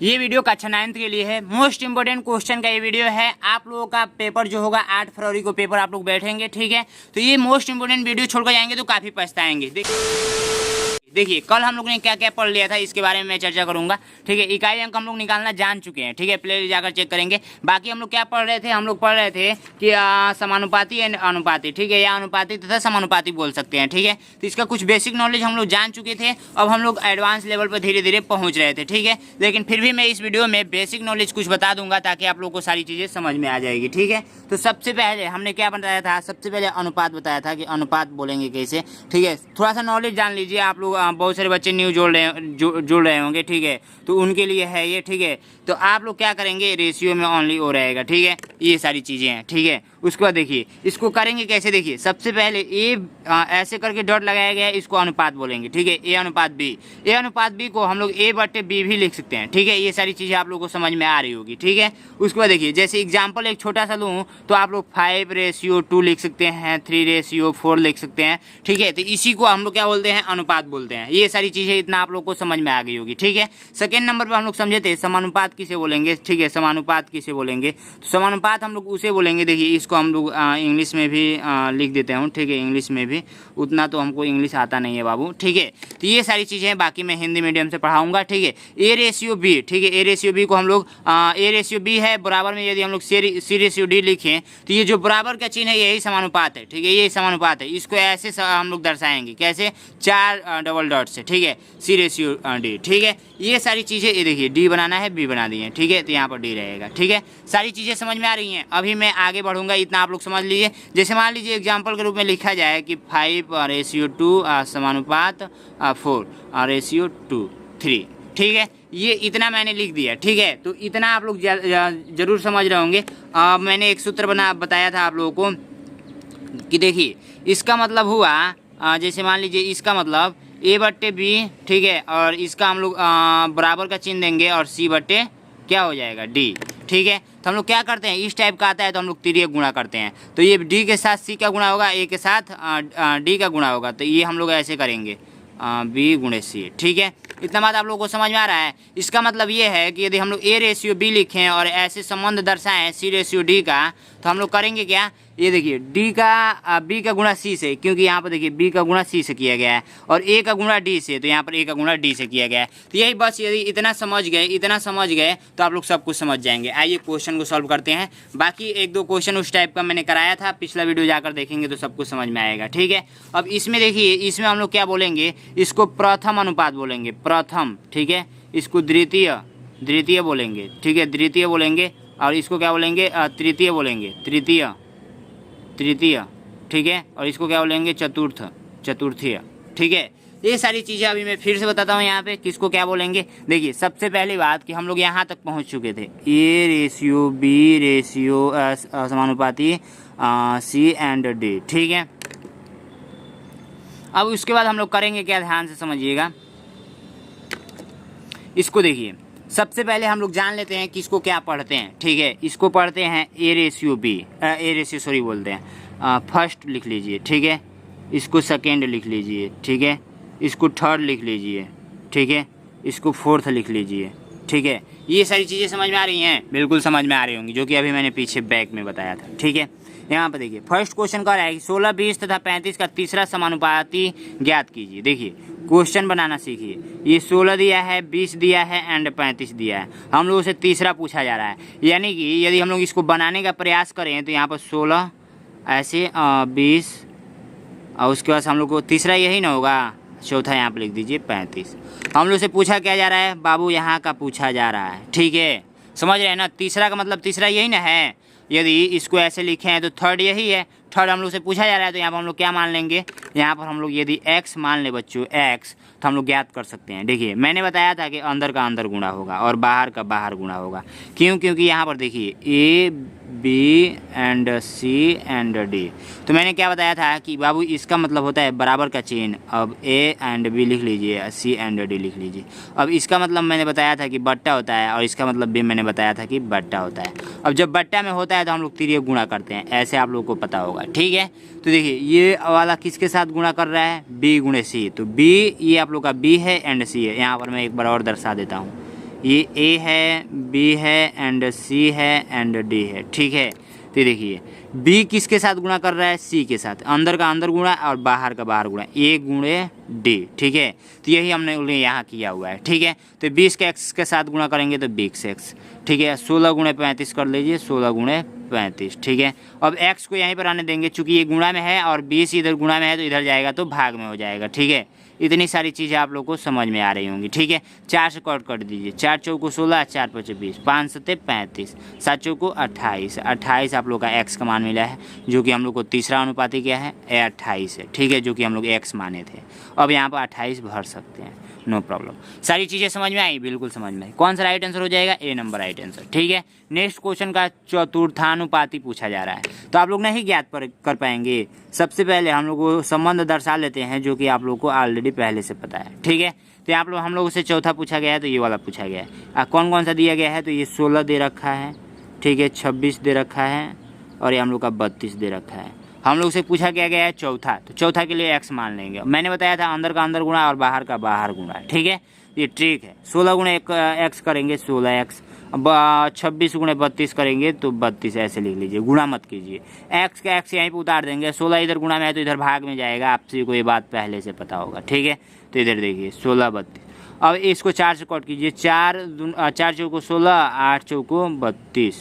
ये वीडियो कक्षा 9th के लिए है। मोस्ट इंपोर्टेंट क्वेश्चन का ये वीडियो है। आप लोगों का पेपर जो होगा 8 फरवरी को पेपर आप लोग बैठेंगे, ठीक है। तो ये मोस्ट इंपोर्टेंट वीडियो छोड़कर जाएंगे तो काफ़ी पछताएंगे। देखिए कल हम लोग ने क्या क्या पढ़ लिया था इसके बारे में मैं चर्चा करूंगा, ठीक है। इकाई अंक हम लोग निकालना जान चुके हैं, ठीक है। प्ले जाकर चेक करेंगे। बाकी हम लोग क्या पढ़ रहे थे, हम लोग पढ़ रहे थे कि समानुपाती एंड अनुपाती, ठीक है, या अनुपाती तथा समानुपाती बोल सकते हैं, ठीक है। तो इसका कुछ बेसिक नॉलेज हम लोग जान चुके थे। अब हम लोग एडवांस लेवल पर धीरे धीरे पहुँच रहे थे, ठीक है। लेकिन फिर भी मैं इस वीडियो में बेसिक नॉलेज कुछ बता दूंगा ताकि आप लोग को सारी चीज़ें समझ में आ जाएगी, ठीक है। तो सबसे पहले हमने क्या बताया था, सबसे पहले अनुपात बताया था कि अनुपात बोलेंगे कैसे, ठीक है। थोड़ा सा नॉलेज जान लीजिए आप लोग। बहुत सारे बच्चे न्यू जुड़ रहे होंगे, ठीक है। तो उनके लिए है ये, ठीक है। तो आप लोग क्या करेंगे, रेशियो में ओनली ओ रहेगा, ठीक है। ये सारी चीज़ें हैं, ठीक है। उसके बाद देखिए इसको करेंगे कैसे। देखिए सबसे पहले ए ऐसे करके डॉट लगाया गया है, इसको अनुपात बोलेंगे, ठीक है। ए अनुपात बी, ए अनुपात बी को हम लोग ए बट्टे बी भी लिख सकते हैं, ठीक है। ये सारी चीज़ें आप लोग को समझ में आ रही होगी, ठीक है। उसके बाद देखिए जैसे एग्जाम्पल एक छोटा सा लूँ तो आप लोग 5:2 लिख सकते हैं, 3:4 लिख सकते हैं, ठीक है। तो इसी को हम लोग क्या बोलते हैं, अनुपात बोलते हैं। ये सारी चीज़ें इतना आप लोग को समझ में आ गई होगी, ठीक है। सेकेंड नंबर पर हम लोग समझे थे समानुपात किसे बोलेंगे, ठीक है। समानुपात किसे बोलेंगे, तो समानुपात हम लोग उसे बोलेंगे। देखिए इसको हम लोग इंग्लिश में भी लिख देते हूँ, ठीक है। इंग्लिश में भी उतना तो हमको इंग्लिश आता नहीं है बाबू, ठीक है। तो ये सारी चीज़ें हैं, बाकी मैं हिंदी मीडियम से पढ़ाऊंगा, ठीक है। ए रेशियो बी, ठीक है। ए रेशियो बी को हम लोग ए रेशियो बी है बराबर में यदि हम लोग सी रेशियो डी लिखें तो ये जो बराबर का चिन्ह है यही समानुपात है, ठीक है। ये समानुपात है। इसको ऐसे हम लोग दर्शाएंगे कैसे, 4 डबल डॉट से, ठीक है। सी रेशियो डी, ठीक है। ये सारी चीज़ें, ये देखिए डी बनाना है, बी बना दिए, ठीक है। तो यहाँ पर डी रहेगा, ठीक है। सारी चीज़ें समझ में आ रही हैं। अभी मैं आगे बढ़ूंगा, इतना आप लोग समझ लीजिए। जैसे मान लीजिए एग्जाम्पल के रूप में लिखा जाए कि 5:2 समानुपात 4:2 ठीक है। ये इतना मैंने लिख दिया, ठीक है। तो इतना आप लोग जरूर समझ रहे होंगे। मैंने एक सूत्र बताया था आप लोगों को कि देखिए इसका मतलब हुआ, जैसे मान लीजिए इसका मतलब ए बट्टे बी, ठीक है। और इसका हम लोग बराबर का चिन्ह देंगे और सी बट्टे क्या हो जाएगा, डी, ठीक है। तो हम लोग क्या करते हैं, इस टाइप का आता है तो हम लोग तिर्यक गुणा करते हैं। तो ये डी के साथ सी का गुणा होगा, ए के साथ डी का गुणा होगा। तो ये हम लोग ऐसे करेंगे, बी गुणे सी, ठीक है। इतना बात आप लोगों को समझ में आ रहा है। इसका मतलब ये है कि यदि हम लोग ए रेशियो बी लिखें और ऐसे संबंध दर्शाएं सी रेशियो डी का, तो हम लोग करेंगे क्या, ये देखिए डी का बी का गुणा सी से, क्योंकि यहाँ पर देखिए बी का गुणा सी से किया गया है, और ए का गुणा डी से, तो यहाँ पर ए का गुणा डी से किया गया है। तो यही बस, यदि इतना समझ गए तो आप लोग सब कुछ समझ जाएंगे। आइए क्वेश्चन को सॉल्व करते हैं। बाकी 1-2 क्वेश्चन उस टाइप का मैंने कराया था, पिछला वीडियो जाकर देखेंगे तो सब कुछ समझ में आएगा, ठीक है। अब इसमें देखिए, इसमें हम लोग क्या बोलेंगे, इसको प्रथम अनुपात बोलेंगे, प्रथम, ठीक है। इसको द्वितीय बोलेंगे, ठीक है, द्वितीय बोलेंगे। और इसको क्या बोलेंगे, तृतीय बोलेंगे, तृतीय, ठीक है। और इसको क्या बोलेंगे, चतुर्थीय, ठीक है। ये सारी चीज़ें अभी मैं फिर से बताता हूँ यहाँ पे किसको क्या बोलेंगे। देखिए सबसे पहली बात कि हम लोग यहाँ तक पहुँच चुके थे, ए रेशियो बी रेशियो समानुपाती सी एंड डी, ठीक है। अब उसके बाद हम लोग करेंगे क्या, ध्यान से समझिएगा। इसको देखिए सबसे पहले हम लोग जान लेते हैं कि इसको क्या पढ़ते हैं, ठीक है। इसको पढ़ते हैं ए रेशियो बोलते हैं। फर्स्ट लिख लीजिए, ठीक है। इसको सेकेंड लिख लीजिए, ठीक है। इसको थर्ड लिख लीजिए, ठीक है। इसको फोर्थ लिख लीजिए, ठीक है। ये सारी चीज़ें समझ में आ रही हैं, बिल्कुल समझ में आ रही होंगी, जो कि अभी मैंने पीछे बैक में बताया था, ठीक है। यहाँ पर देखिए फर्स्ट क्वेश्चन का है 16, 20 तथा 35 का तीसरा समानुपाती ज्ञात कीजिए। देखिए क्वेश्चन बनाना सीखिए। ये 16 दिया है, 20 दिया है एंड 35 दिया है। हम लोगों से तीसरा पूछा जा रहा है, यानी कि यदि हम लोग इसको बनाने का प्रयास करें तो यहाँ पर 16 ऐसे 20, और उसके बाद हम लोग को तीसरा यही ना होगा, चौथा यहाँ पर लिख दीजिए 35। हम लोग से पूछा क्या जा रहा है बाबू, यहाँ का पूछा जा रहा है, ठीक है। समझ रहे हैं ना, तीसरा का मतलब तीसरा यही ना है। यदि इसको ऐसे लिखे हैं तो थर्ड यही है, थर्ड हम लोग से पूछा जा रहा है। तो यहाँ पर हम लोग क्या मान लेंगे, यहाँ पर हम लोग यदि x मान ले बच्चों, x, तो हम लोग ज्ञात कर सकते हैं। देखिए मैंने बताया था कि अंदर का अंदर गुणा होगा और बाहर का बाहर गुणा होगा। क्योंकि यहाँ पर देखिए A B and C and D, तो मैंने क्या बताया था कि बाबू इसका मतलब होता है बराबर का चिन्ह। अब ए एंड बी लिख लीजिए, सी एंड डी लिख लीजिए। अब इसका मतलब मैंने बताया था कि बट्टा होता है, और इसका मतलब भी मैंने बताया था कि बट्टा होता है। अब जब बट्टा में होता है तो हम लोग तिर्यक गुणा करते हैं, ऐसे आप लोगों को पता होगा, ठीक है। तो देखिए ये वाला किसके साथ गुणा कर रहा है, बी गुणे सी। तो बी, ये आप लोग का बी है एंड सी है। यहाँ पर मैं एक बार और दर्शा देता हूँ, ये ए है, बी है एंड सी है एंड डी है, ठीक है। तो देखिए बी किसके साथ गुणा कर रहा है, सी के साथ, अंदर का अंदर गुणा और बाहर का बाहर गुणा, ए गुणे डी, ठीक है। तो यही हमने यहाँ किया हुआ है, ठीक है। तो 20 के एक्स के साथ गुणा करेंगे तो 20 एक्स, ठीक है। 16 गुणे 35 कर लीजिए, 16 गुणे 35, ठीक है। अब एक्स को यहीं पर आने देंगे, चूंकि ये गुणा में है और 20 इधर गुणा में है तो इधर जाएगा तो भाग में हो जाएगा, ठीक है। इतनी सारी चीज़ें आप लोग को समझ में आ रही होंगी, ठीक है। 4 से कट कर दीजिए, 4 चौको 16, 4 पचे 20, 5 सत्ते 35, 7 चौको 28, 28 आप लोग का एक्स का मान मिला है, जो कि हम लोग को तीसरा अनुपाती क्या है, 28 है, ठीक है, जो कि हम लोग एक्स माने थे। अब यहाँ पर 28 भर सकते हैं, नो प्रॉब्लम। सारी चीज़ें समझ में आई, बिल्कुल समझ में आई। कौन सा राइट आंसर हो जाएगा, ए नंबर राइट आंसर, ठीक है। नेक्स्ट क्वेश्चन का चतुर्थानुपाती पूछा जा रहा है, तो आप लोग नहीं ज्ञात कर पाएंगे। सबसे पहले हम लोग को संबंध दर्शा लेते हैं, जो कि आप लोग को ऑलरेडी पहले से पता है, ठीक है। तो आप लोग हम लोग से चौथा पूछा गया है, तो ये वाला पूछा गया है। कौन कौन सा दिया गया है, तो ये 16 दे रखा है, ठीक है, 26 दे रखा है और ये हम लोग का 32 दे रखा है। हम लोग से पूछा क्या गया है चौथा, तो चौथा के लिए एक्स मान लेंगे। मैंने बताया था अंदर का अंदर गुणा और बाहर का बाहर गुणा, ठीक है। ये ट्रिक है। 16 गुणे एक्स करेंगे 16 एक्स, 26 गुणे 32 करेंगे तो 32, ऐसे लिख लीजिए, गुणा मत कीजिए। एक्स का एक्स यहीं पे उतार देंगे, 16 इधर गुणा में है तो इधर भाग में जाएगा, आपसे को ये बात पहले से पता होगा, ठीक है। तो इधर देखिए 16 32, अब इसको 4 से कट कीजिए, 4 चौको 16, 8 चौको 32,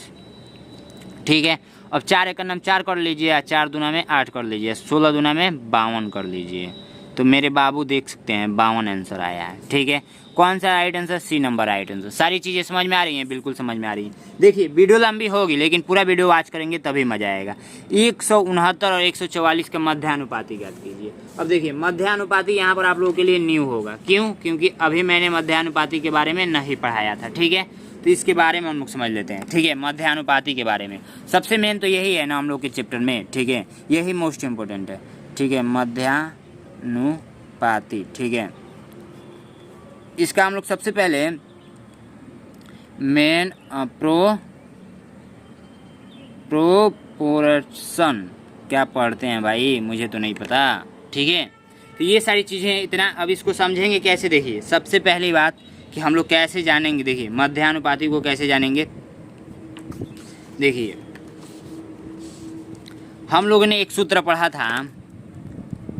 ठीक है। अब 4 एक नाम 4 कर लीजिए, 4 दूना में 8 कर लीजिए, 16 दूना में 52 कर लीजिए। तो मेरे बाबू देख सकते हैं 52 आंसर आया है, ठीक है। कौन सा right answer, C number right answer. सारी चीज़ें समझ में आ रही हैं, बिल्कुल समझ में आ रही हैं। देखिए वीडियो लंबी होगी लेकिन पूरा वीडियो वॉच करेंगे तभी मजा आएगा। 169 और 144 का मध्यानुपाती ज्ञात कीजिए। अब देखिए मध्यानुपाती यहाँ पर आप लोगों के लिए न्यू होगा, क्यों, क्योंकि अभी मैंने मध्यानुपाती के बारे में नहीं पढ़ाया था, ठीक है। तो इसके बारे में हम लोग समझ लेते हैं, ठीक है। मध्यानुपाती के बारे में सबसे मेन तो यही है ना हम लोग के चैप्टर में, ठीक है, यही मोस्ट इम्पोर्टेंट है, ठीक है, मध्यानुपाती, ठीक है। इसका हम लोग सबसे पहले मेन प्रोपोर्शन क्या पढ़ते हैं भाई, मुझे तो नहीं पता, ठीक है। तो ये सारी चीज़ें इतना, अब इसको समझेंगे कैसे, देखिए सबसे पहली बात कि हम लोग कैसे जानेंगे, देखिए मध्यानुपाती को कैसे जानेंगे। देखिए हम लोगों ने एक सूत्र पढ़ा था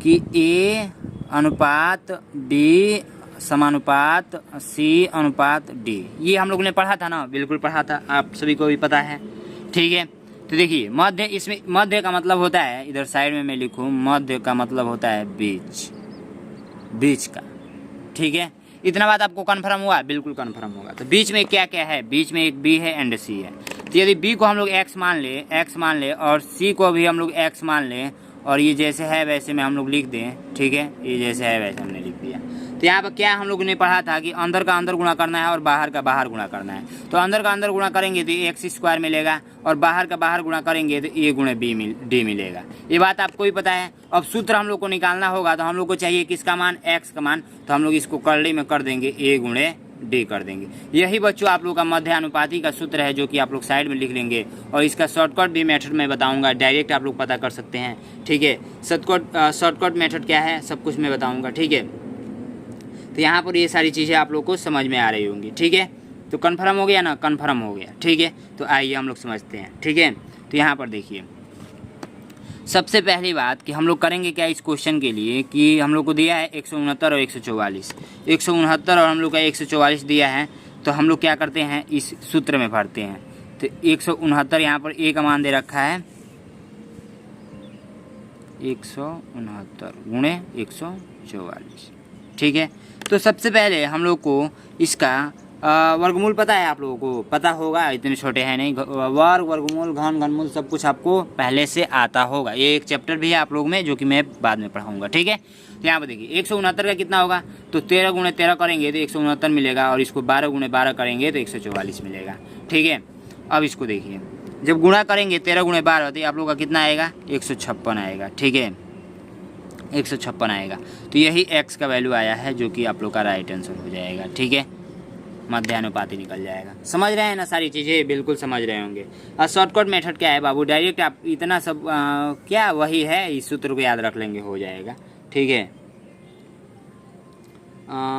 कि ए अनुपात बी समानुपात सी अनुपात डी, ये हम लोगों ने पढ़ा था ना, बिल्कुल पढ़ा था, आप सभी को भी पता है, ठीक है। तो देखिए मध्य, इसमें मध्य का मतलब होता है, इधर साइड में मैं लिखूँ, मध्य का मतलब होता है बीच, बीच का, ठीक है। इतना बात आपको कन्फर्म हुआ, बिल्कुल कन्फर्म होगा। तो बीच में क्या क्या है, बीच में एक बी है एंड सी है। तो यदि बी को हम लोग एक्स मान ले और सी को भी हम लोग एक्स मान लें और ये जैसे है वैसे में हम लोग लिख दें, ठीक है, ये जैसे है वैसे हमने लिख दिया। तो यहाँ पर क्या हम लोगों ने पढ़ा था कि अंदर का अंदर गुणा करना है और बाहर का बाहर गुणा करना है। तो अंदर का अंदर गुणा करेंगे तो एक्स स्क्वायर मिलेगा और बाहर का बाहर गुणा करेंगे तो ए गुणे डी मिलेगा। ये बात आपको भी पता है। अब सूत्र हम लोग को निकालना होगा तो हम लोग को चाहिए किसका मान, एक्स का मान, तो हम लोग इसको करली में कर देंगे, ए गुणे डी कर देंगे। यही बच्चों आप लोग का मध्यानुपाती का सूत्र है, जो कि आप लोग साइड में लिख लेंगे और इसका शॉर्टकट भी मेथड मैं बताऊंगा, डायरेक्ट आप लोग पता कर सकते हैं, ठीक है। शॉर्टकट मेथड क्या है सब कुछ मैं बताऊंगा, ठीक है। तो यहाँ पर ये सारी चीज़ें आप लोग को समझ में आ रही होंगी, ठीक है। तो कन्फर्म हो गया ना, कन्फर्म हो गया, ठीक है। तो आइए हम लोग समझते हैं, ठीक है। तो यहाँ पर देखिए सबसे पहली बात कि हम लोग करेंगे क्या इस क्वेश्चन के लिए, कि हम लोग को दिया है 169 और 144, 169 और हम लोग का 144 दिया है, तो हम लोग क्या करते हैं इस सूत्र में भरते हैं। तो 169 यहाँ पर ए का मान दे रखा है 169 गुणे 144, ठीक है। तो सबसे पहले हम लोग को इसका वर्गमूल पता है, आप लोगों को पता होगा, इतने छोटे हैं नहीं, वर्गमूल घन घनमूल सब कुछ आपको पहले से आता होगा। ये एक चैप्टर भी है आप लोग में जो कि मैं बाद में पढ़ाऊंगा, ठीक है। तो यहाँ पर देखिए 169 का कितना होगा, तो 13 गुणे 13 करेंगे तो 169 मिलेगा और इसको 12 गुणे 12 करेंगे तो 144 मिलेगा, ठीक है। अब इसको देखिए जब गुणा करेंगे 13 गुणे 12 तो आप लोग का कितना आएगा, 156 आएगा, ठीक है, 156 आएगा। तो यही एक्स का वैल्यू आया है, जो कि आप लोग का राइट आंसर हो जाएगा, ठीक है। मध्यानुपाती निकल जाएगा। समझ रहे हैं ना सारी चीज़ें, बिल्कुल समझ रहे होंगे। और शॉर्टकट मेथड क्या है बाबू, डायरेक्ट आप इतना सब क्या वही है, इस सूत्र को याद रख लेंगे हो जाएगा, ठीक है।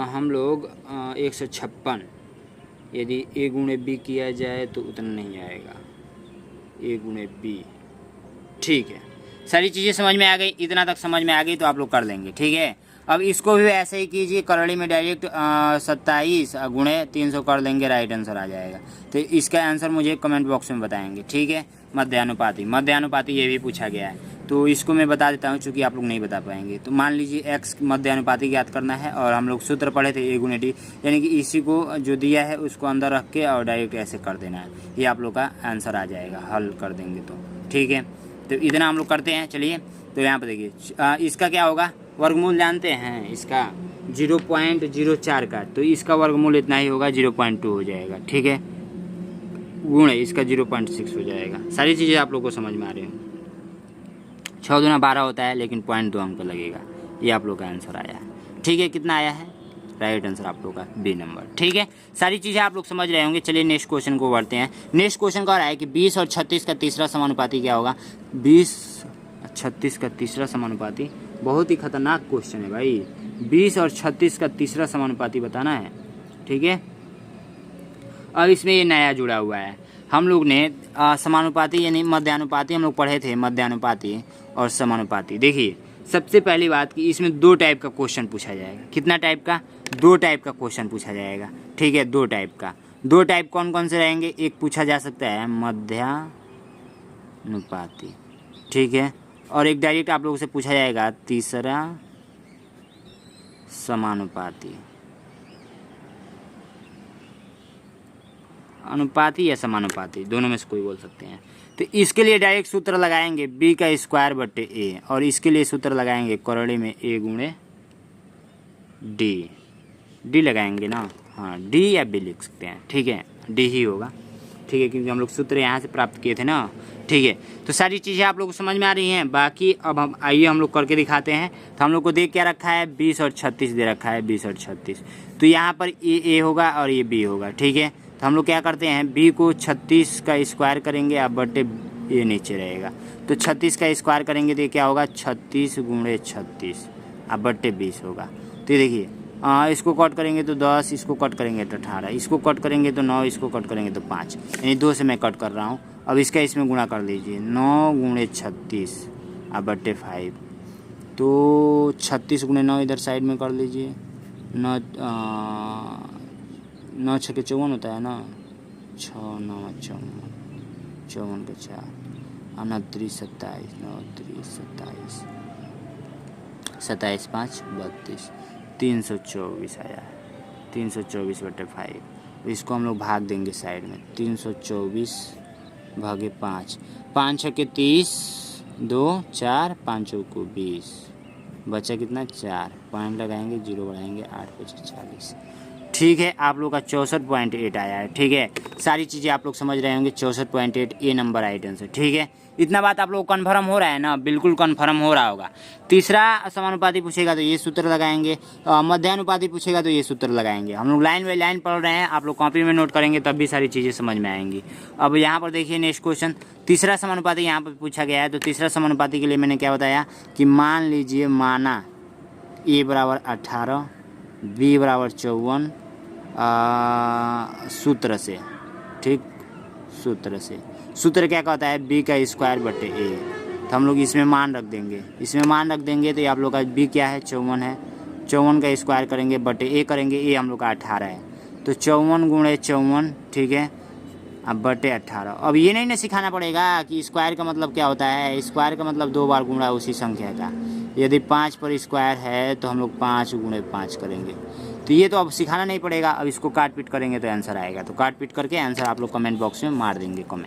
हम लोग 156 यदि ए गुणे बी किया जाए तो उतना नहीं आएगा, ए गुणे बी। ठीक है, सारी चीज़ें समझ में आ गई, इतना तक समझ में आ गई तो आप लोग कर लेंगे। ठीक है, अब इसको भी ऐसे ही कीजिए, करड़ी में डायरेक्ट 27 गुणे 300 कर देंगे, राइट आंसर आ जाएगा। तो इसका आंसर मुझे कमेंट बॉक्स में बताएंगे। ठीक है, मध्यानुपाती ये भी पूछा गया है, तो इसको मैं बता देता हूँ चूँकि आप लोग नहीं बता पाएंगे। तो मान लीजिए एक्स मध्यानुपाती ज्ञात करना है और हम लोग सूत्र पढ़े थे ए गुणे डी, यानी कि इसी को जो दिया है उसको अंदर रख के और डायरेक्ट ऐसे कर देना है, ये आप लोग का आंसर आ जाएगा हल कर देंगे तो। ठीक है, तो इतना हम लोग करते हैं। चलिए, तो यहाँ पर देखिए इसका क्या होगा, वर्गमूल जानते हैं इसका 0.04 का, तो इसका वर्गमूल इतना ही होगा, 0.2 हो जाएगा। ठीक है, गुण है इसका 0.6 हो जाएगा। सारी चीज़ें आप लोग को समझ में आ रही हैं। 6 दूना 12 होता है, लेकिन 0.2 अंक लगेगा। ये आप लोग का आंसर आया है। ठीक है, कितना आया है, राइट आंसर आप लोग का बी नंबर। ठीक है, सारी चीज़ें आप लोग समझ रहे होंगे। चलिए नेक्स्ट क्वेश्चन को बढ़ते हैं। नेक्स्ट क्वेश्चन कह रहा है कि 20 और 36 का तीसरा समानुपाती क्या होगा। 20 36 का तीसरा समानुपाती, बहुत ही खतरनाक क्वेश्चन है भाई। 20 और 36 का तीसरा समानुपाती बताना है। ठीक है, अब इसमें ये नया जुड़ा हुआ है। हम लोग ने समानुपाती यानी मध्यानुपाती हम लोग पढ़े थे, मध्यानुपाती और समानुपाती। देखिए, सबसे पहली बात कि इसमें 2 टाइप का क्वेश्चन पूछा जाएगा। कितना टाइप का, 2 टाइप का क्वेश्चन पूछा जाएगा। ठीक है, 2 टाइप का। 2 टाइप कौन कौन से रहेंगे, एक पूछा जा सकता है मध्यानुपाती, ठीक है, और एक डायरेक्ट आप लोगों से पूछा जाएगा तीसरा समानुपाती। अनुपाती या समानुपाती, दोनों में से कोई बोल सकते हैं। तो इसके लिए डायरेक्ट सूत्र लगाएंगे बी का स्क्वायर बटे ए, और इसके लिए सूत्र लगाएंगे करड़ी में ए गुणे डी। डी लगाएंगे ना, हाँ डी या बी लिख सकते हैं। ठीक है, डी ही होगा। ठीक है, क्योंकि हम लोग सूत्र यहाँ से प्राप्त किए थे ना। ठीक है, तो सारी चीज़ें आप लोग को समझ में आ रही हैं। बाकी अब हम आइए हम लोग करके दिखाते हैं। तो हम लोग को देख क्या रखा है, 20 और 36 दे रखा है, 20 और 36। तो यहाँ पर ए होगा और ये बी होगा। ठीक है, तो हम लोग क्या करते हैं, बी को 36 का स्क्वायर करेंगे, अब बटे ये नीचे रहेगा, तो 36 का स्क्वायर करेंगे तो ये क्या होगा, 36 गुणे 36, अब बटे 20 होगा। तो ये देखिए, इसको कट करेंगे तो 10, इसको कट करेंगे तो 18, इसको कट करेंगे तो 9, इसको कट करेंगे तो 5, यानी 2 से मैं कट कर रहा हूँ। अब इसका इसमें गुणा कर लीजिए, 9 गुणे 36 अब बटे 5, तो 36 गुणे 9 इधर साइड में कर लीजिए। 9 6 के 54 होता है ना, 6 9 54, 54 के 4, 29 27, 9 27, 27 5 32, 324 आया है। 324 बटे 5, इसको हम लोग भाग देंगे साइड में, 324 भागे 5, 5 6 के 30, 2 4, 5 को 20, बचा कितना 4, पॉइंट लगाएंगे, 0 बढ़ाएंगे, 8 5 40। ठीक है, आप लोग का 64.8 आया है। ठीक है, सारी चीज़ें आप लोग समझ रहे होंगे। 64.8 ए नंबर राइट आंसर। ठीक है, इतना बात आप लोग कन्फर्म हो रहा है ना, बिल्कुल कन्फर्म हो रहा होगा। तीसरा समानुपाती पूछेगा तो ये सूत्र लगाएंगे, मध्यानुपाती पूछेगा तो ये सूत्र लगाएंगे। हम लोग लाइन बाई लाइन पढ़ रहे हैं, आप लोग कॉपी में नोट करेंगे तब भी सारी चीज़ें समझ में आएंगी। अब यहाँ पर देखिए नेक्स्ट क्वेश्चन, तीसरा समानुपाती यहाँ पर पूछा गया है। तो तीसरा समानुपाती के लिए मैंने क्या बताया कि मान लीजिए, माना ए बराबर 18, बी बराबर 54 सूत्र से। ठीक, सूत्र क्या कहता है, बी का स्क्वायर बटे ए। तो हम लोग इसमें मान रख देंगे, तो ये आप लोग का बी क्या है, 54 है। 54 का स्क्वायर करेंगे बटे ए करेंगे, ए हम लोग का 18 है, तो 54 गुणे 54। ठीक है, अब बटे 18। अब ये नहीं ना सिखाना पड़ेगा कि स्क्वायर का मतलब क्या होता है। स्क्वायर का मतलब 2 बार गुणा उसी संख्या का। यदि 5 पर स्क्वायर है तो हम लोग 5 गुणे 5 करेंगे। तो ये तो अब सिखाना नहीं पड़ेगा, अब इसको काट पीट करेंगे तो आंसर आएगा। तो काट पीट करके आंसर आप लोग कमेंट बॉक्स में मार देंगे कमेंट।